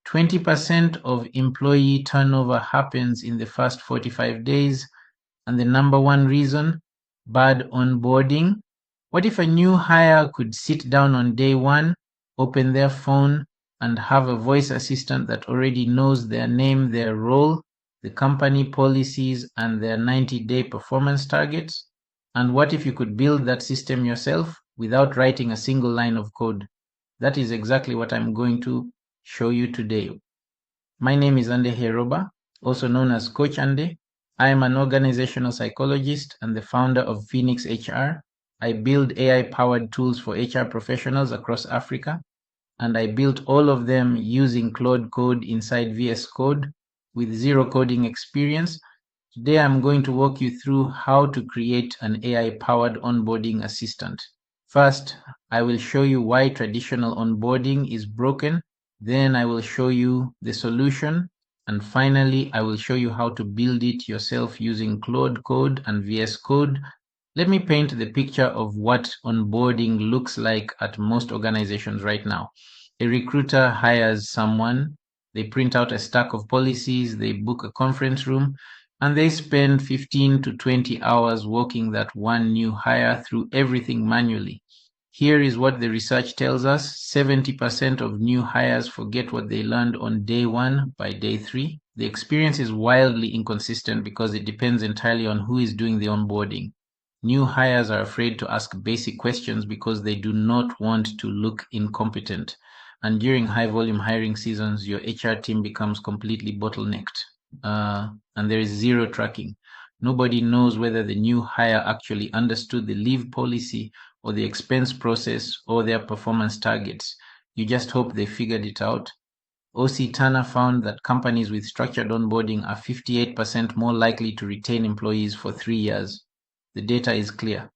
20% of employee turnover happens in the first 45 days. And the number one reason, bad onboarding. What if a new hire could sit down on day one, open their phone, and have a voice assistant that already knows their name, their role, the company policies, and their 90-day performance targets? And what if you could build that system yourself without writing a single line of code? That is exactly what I'm going to show you today. My name is Andeh, also known as Coach Andeh. I am an organizational psychologist and the founder of Phoenix HR. I build AI-powered tools for HR professionals across Africa, and I built all of them using Claude Code inside VS Code with zero coding experience. Today I'm going to walk you through how to create an AI-powered onboarding assistant. First, I will show you why traditional onboarding is broken. Then I will show you the solution. And finally, I will show you how to build it yourself using Claude Code and VS Code. Let me paint the picture of what onboarding looks like at most organizations right now. A recruiter hires someone, they print out a stack of policies, they book a conference room, and they spend 15 to 20 hours walking that one new hire through everything manually. Here is what the research tells us. 70% of new hires forget what they learned on day one by day 3. The experience is wildly inconsistent because it depends entirely on who is doing the onboarding. New hires are afraid to ask basic questions because they do not want to look incompetent. And during high volume hiring seasons, your HR team becomes completely bottlenecked. And there is zero tracking. Nobody knows whether the new hire actually understood the leave policy or the expense process or their performance targets. You just hope they figured it out. O.C. Turner found that companies with structured onboarding are 58% more likely to retain employees for 3 years. The data is clear.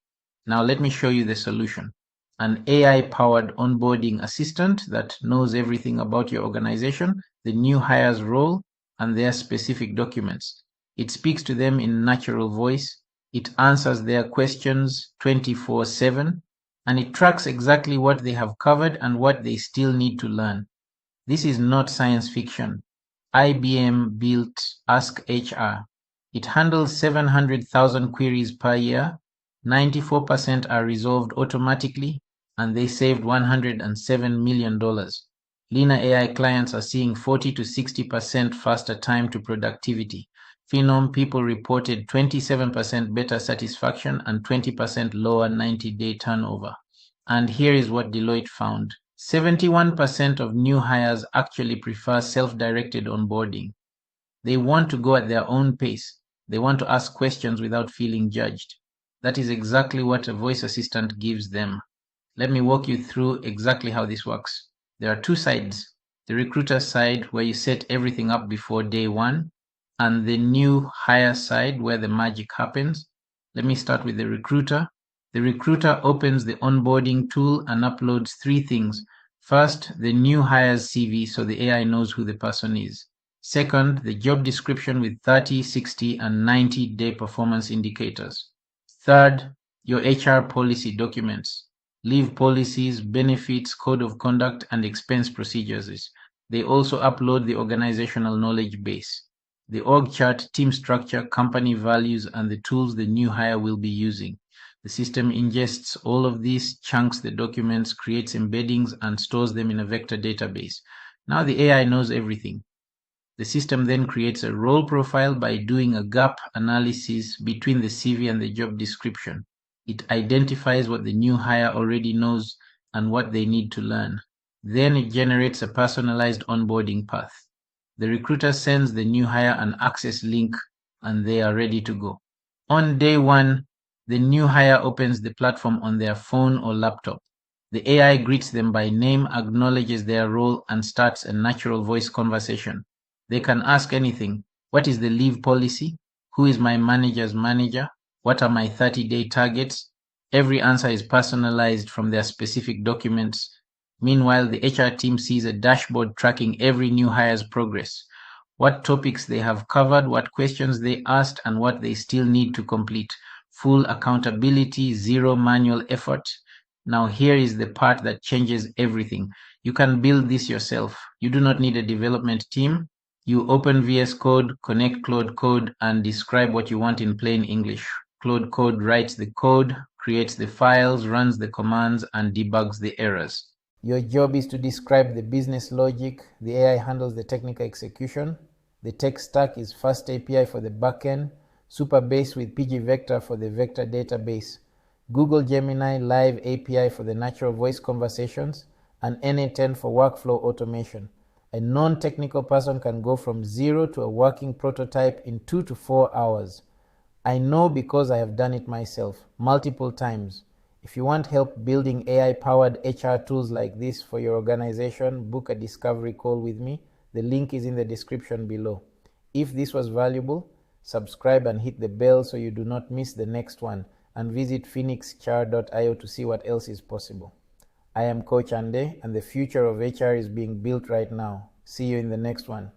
Now let me show you the solution. An AI-powered onboarding assistant that knows everything about your organization, the new hire's role, and their specific documents. It speaks to them in natural voice. It answers their questions 24/7, and it tracks exactly what they have covered and what they still need to learn. This is not science fiction. IBM built Ask HR. It handles 700,000 queries per year. 94% are resolved automatically, and they saved $107 million. Leena AI clients are seeing 40 to 60% faster time to productivity. Phenom People reported 27% better satisfaction and 20% lower 90-day turnover. And here is what Deloitte found. 71% of new hires actually prefer self-directed onboarding. They want to go at their own pace. They want to ask questions without feeling judged. That is exactly what a voice assistant gives them. Let me walk you through exactly how this works. There are two sides. The recruiter side, where you set everything up before day one, and the new hire side, where the magic happens. Let me start with the recruiter. The recruiter opens the onboarding tool and uploads 3 things. First, the new hire's CV so the AI knows who the person is. Second, the job description with 30, 60, and 90-day performance indicators. Third, your HR policy documents. Leave policies, benefits, code of conduct, and expense procedures. They also upload the organizational knowledge base, the org chart, team structure, company values, and the tools the new hire will be using. The system ingests all of these, chunks the documents, creates embeddings, and stores them in a vector database. Now the AI knows everything. The system then creates a role profile by doing a gap analysis between the CV and the job description. It identifies what the new hire already knows and what they need to learn. Then it generates a personalized onboarding path. The recruiter sends the new hire an access link and they are ready to go. On day 1, the new hire opens the platform on their phone or laptop. The AI greets them by name, acknowledges their role, and starts a natural voice conversation. They can ask anything. What is the leave policy? Who is my manager's manager? What are my 30-day targets? Every answer is personalized from their specific documents. Meanwhile, the HR team sees a dashboard tracking every new hire's progress, what topics they have covered, what questions they asked, and what they still need to complete. Full accountability, zero manual effort. Now here is the part that changes everything. You can build this yourself. You do not need a development team. You open VS Code, connect Claude Code, and describe what you want in plain English. Claude Code writes the code, creates the files, runs the commands, and debugs the errors. Your job is to describe the business logic. The AI handles the technical execution. The tech stack is Fast API for the backend, Supabase with pgvector for the vector database, Google Gemini Live API for the natural voice conversations, and NA10 for workflow automation. A non-technical person can go from zero to a working prototype in 2 to 4 hours. I know because I have done it myself multiple times. If you want help building AI-powered HR tools like this for your organization, book a discovery call with me. The link is in the description below. If this was valuable, subscribe and hit the bell so you do not miss the next one, and visit phoenixchar.io to see what else is possible. I am Coach Andeh, and the future of HR is being built right now. See you in the next one.